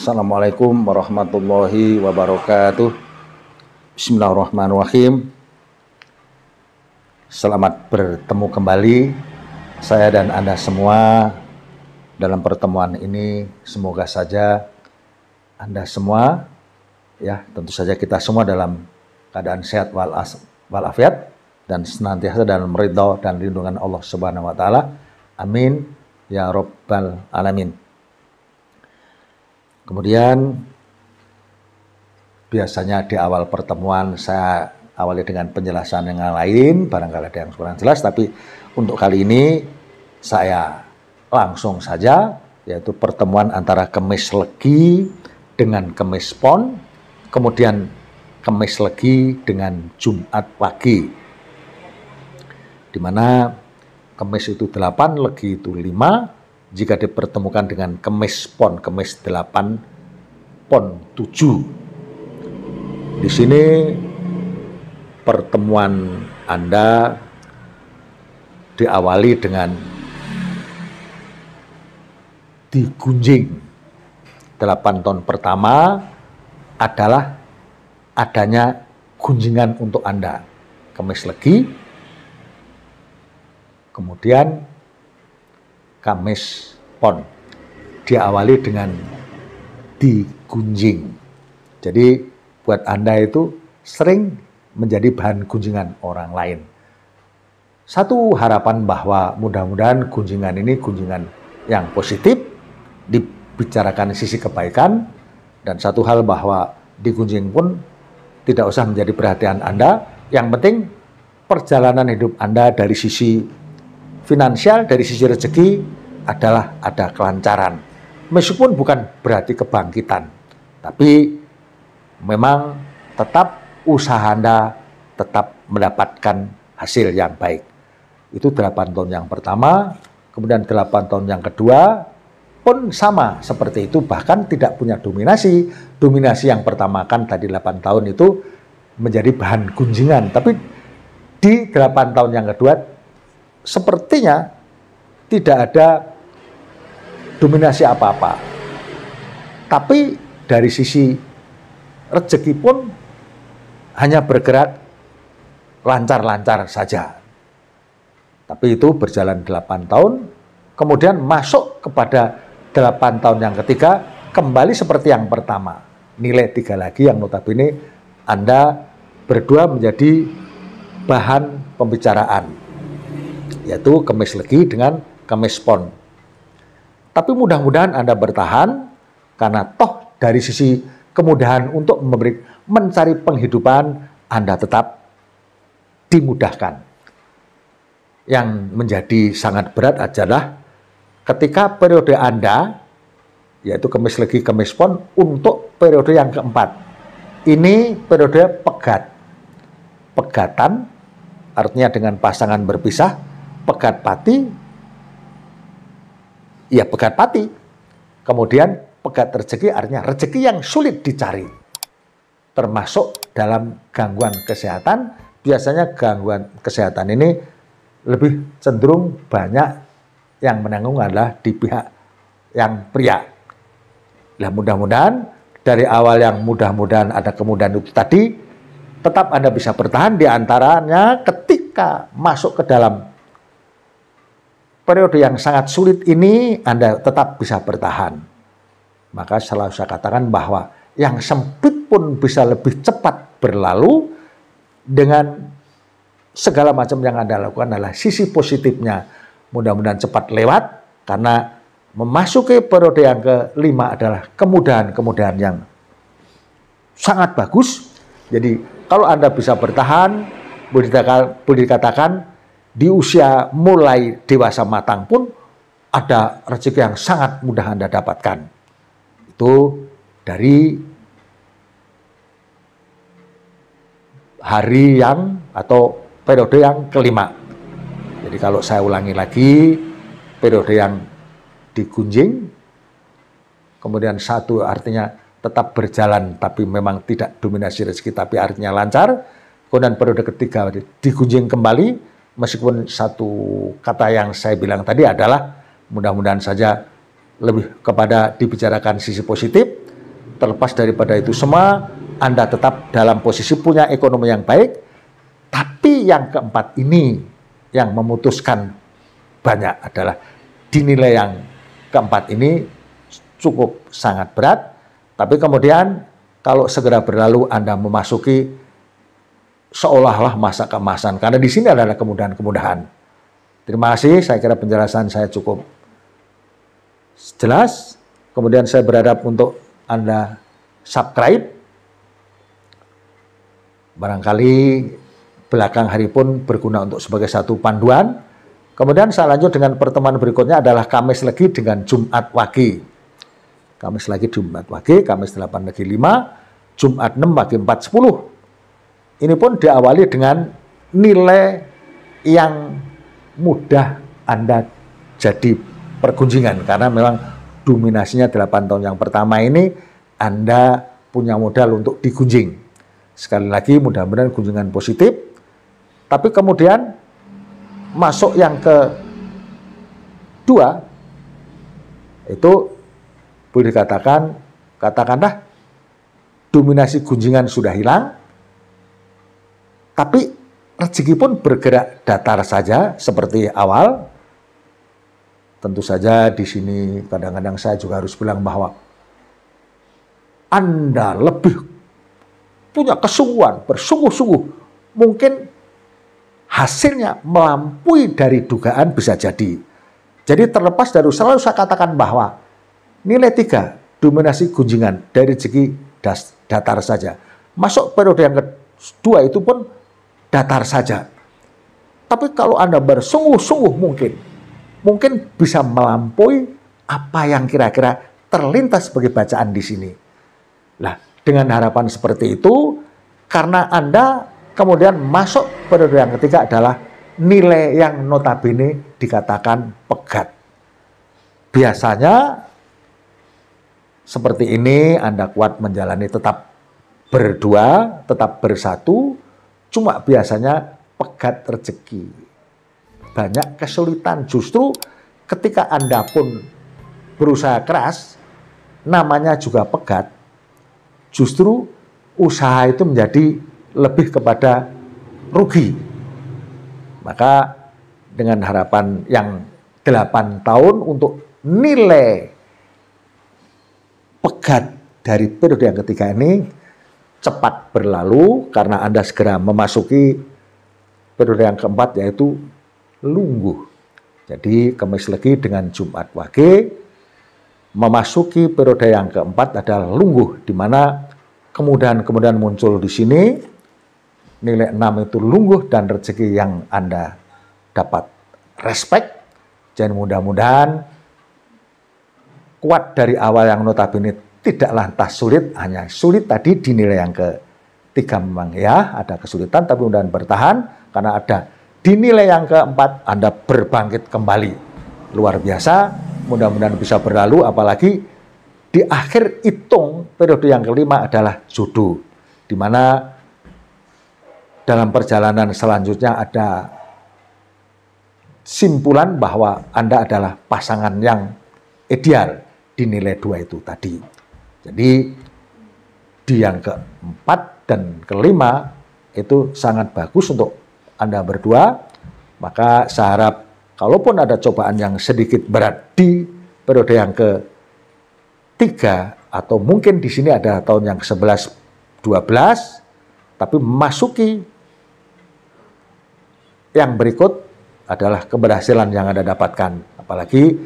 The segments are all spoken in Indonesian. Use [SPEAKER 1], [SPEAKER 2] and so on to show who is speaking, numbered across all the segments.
[SPEAKER 1] Assalamualaikum warahmatullahi wabarakatuh. Bismillahirrahmanirrahim. Selamat bertemu kembali saya dan Anda semua dalam pertemuan ini. Semoga saja Anda semua, ya tentu saja kita semua dalam keadaan sehat walafiat dan senantiasa dalam ridha dan lindungan Allah Subhanahu wa taala. Amin ya rabbal alamin. Kemudian biasanya di awal pertemuan saya awali dengan penjelasan yang lain, barangkali ada yang kurang jelas, tapi untuk kali ini saya langsung saja, yaitu pertemuan antara Kemis Legi dengan Kemis Pon, kemudian Kemis Legi dengan Jumat Pagi, di mana Kemis itu 8, Legi itu 5, jika dipertemukan dengan Kemis Pon, Kemis 8, Pon 7. Di sini pertemuan Anda diawali dengan digunjing. 8 tahun pertama adalah adanya gunjingan untuk Anda. Kemis Legi, kemudian Kamis Pon diawali dengan digunjing. Jadi buat Anda itu sering menjadi bahan gunjingan orang lain. Satu harapan bahwa mudah-mudahan gunjingan ini gunjingan yang positif, dibicarakan sisi kebaikan, dan satu hal bahwa digunjing pun tidak usah menjadi perhatian Anda. Yang penting perjalanan hidup Anda dari sisi finansial, dari sisi rezeki adalah ada kelancaran. Meskipun bukan berarti kebangkitan, tapi memang tetap usaha Anda tetap mendapatkan hasil yang baik. Itu 8 tahun yang pertama, kemudian 8 tahun yang kedua pun sama seperti itu, bahkan tidak punya dominasi. Dominasi yang pertama kan tadi 8 tahun itu menjadi bahan gunjingan, tapi di 8 tahun yang kedua sepertinya tidak ada dominasi apa-apa. Tapi dari sisi rezeki pun hanya bergerak lancar-lancar saja. Tapi itu berjalan 8 tahun, kemudian masuk kepada 8 tahun yang ketiga, kembali seperti yang pertama. Nilai 3 lagi yang notabene Anda berdua menjadi bahan pembicaraan, yaitu Kemis Legi dengan Kemis Pon. Tapi mudah-mudahan Anda bertahan, karena toh dari sisi kemudahan untuk mencari penghidupan Anda tetap dimudahkan. Yang menjadi sangat berat adalah ketika periode Anda, yaitu Kemis Legi, Kemis Pon, untuk periode yang keempat. Ini periode pegat. Pegatan artinya dengan pasangan berpisah. Pegat pati, ya pegat pati. Kemudian pegat rezeki artinya rezeki yang sulit dicari. Termasuk dalam gangguan kesehatan, biasanya gangguan kesehatan ini lebih cenderung banyak yang menanggung adalah di pihak yang pria. Nah, mudah-mudahan dari awal yang mudah-mudahan ada kemudahan itu tadi, tetap Anda bisa bertahan, di antaranya ketika masuk ke dalam periode yang sangat sulit ini Anda tetap bisa bertahan. Maka selalu saya katakan bahwa yang sempit pun bisa lebih cepat berlalu. Dengan segala macam yang Anda lakukan adalah sisi positifnya. Mudah-mudahan cepat lewat, karena memasuki periode yang kelima adalah kemudahan-kemudahan yang sangat bagus. Jadi kalau Anda bisa bertahan, boleh dikatakan di usia mulai dewasa matang pun ada rezeki yang sangat mudah Anda dapatkan. Itu dari hari yang atau periode yang kelima. Jadi kalau saya ulangi lagi, periode yang digunjing, kemudian 1 artinya tetap berjalan tapi memang tidak dominasi rezeki tapi artinya lancar. Kemudian periode ketiga digunjing kembali, meskipun satu kata yang saya bilang tadi adalah mudah-mudahan saja lebih kepada dibicarakan sisi positif. terlepas daripada itu semua, Anda tetap dalam posisi punya ekonomi yang baik. Tapi yang keempat ini yang memutuskan banyak adalah dinilai yang keempat ini cukup sangat berat. Tapi kemudian kalau segera berlalu Anda memasuki seolah-olah masa keemasan. Karena di sini adalah kemudahan-kemudahan. Terima kasih, saya kira penjelasan saya cukup jelas. Kemudian saya berharap untuk Anda subscribe. Barangkali belakang hari pun berguna untuk sebagai satu panduan. Kemudian saya lanjut dengan pertemuan berikutnya adalah Kamis Legi dengan Jumat Wage. Kamis Legi Jumat Wage, Kamis 8 Legi 5, Jumat 6 Wage 4 10. Ini pun diawali dengan nilai yang mudah Anda jadi pergunjingan. Karena memang dominasinya 8 tahun yang pertama ini Anda punya modal untuk digunjing. Sekali lagi mudah-mudahan kunjungan positif. Tapi kemudian masuk yang kedua, itu boleh dikatakan, katakanlah dominasi kunjungan sudah hilang, tapi rezeki pun bergerak datar saja seperti awal. Tentu saja di sini kadang-kadang saya juga harus bilang bahwa Anda lebih punya kesungguhan, bersungguh-sungguh, mungkin hasilnya melampaui dari dugaan bisa jadi. Jadi terlepas dari selalu saya katakan bahwa nilai 3 dominasi kunjungan dari segi datar saja. Masuk periode yang kedua itu pun datar saja. Tapi kalau Anda bersungguh-sungguh mungkin bisa melampaui apa yang kira-kira terlintas sebagai bacaan di sini. Nah, dengan harapan seperti itu, karena Anda kemudian masuk periode yang ketiga adalah nilai yang notabene dikatakan pegat. Biasanya seperti ini Anda kuat menjalani tetap berdua, tetap bersatu, cuma biasanya pegat rezeki. Banyak kesulitan, justru ketika Anda pun berusaha keras, namanya juga pegat, justru usaha itu menjadi lebih kepada rugi. Maka dengan harapan yang 8 tahun untuk nilai pegat dari periode yang ketiga ini cepat berlalu karena Anda segera memasuki periode yang keempat yaitu lungguh. Jadi Kamis Legi dengan Jumat Wage memasuki periode yang keempat adalah lungguh, di mana kemudahan-kemudahan muncul di sini. Nilai 6 itu lungguh dan rezeki yang Anda dapat respect. Dan mudah-mudahan kuat dari awal yang notabene tidak lantas sulit, hanya sulit tadi di nilai yang ketiga memang ya ada kesulitan, tapi mudah-mudahan bertahan karena ada di nilai yang keempat Anda berbangkit kembali. Luar biasa, mudah-mudahan bisa berlalu, apalagi di akhir hitung periode yang kelima adalah jodoh, di mana dalam perjalanan selanjutnya ada simpulan bahwa Anda adalah pasangan yang ideal di nilai 2 itu tadi. Jadi di yang keempat dan kelima itu sangat bagus untuk Anda berdua. Maka saya harap kalaupun ada cobaan yang sedikit berat di periode yang ketiga, atau mungkin di sini ada tahun yang ke-11, 12, tapi memasuki yang berikut adalah keberhasilan yang Anda dapatkan. Apalagi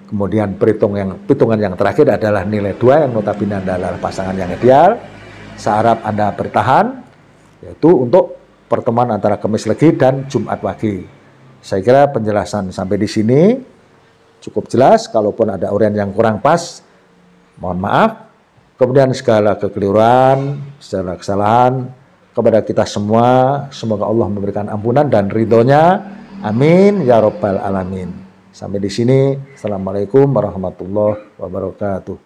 [SPEAKER 1] kemudian perhitungan yang terakhir adalah nilai 2 yang notabene adalah pasangan yang ideal. Saya harap Anda bertahan, yaitu untuk pertemuan antara Kamis Legi dan Jumat Wage. Saya kira penjelasan sampai di sini cukup jelas. Kalaupun ada uraian yang kurang pas, mohon maaf. Kemudian segala kekeliruan, segala kesalahan kepada kita semua, semoga Allah memberikan ampunan dan ridhonya. Amin ya Rabbal Alamin. Sampai di sini. Assalamualaikum warahmatullahi wabarakatuh.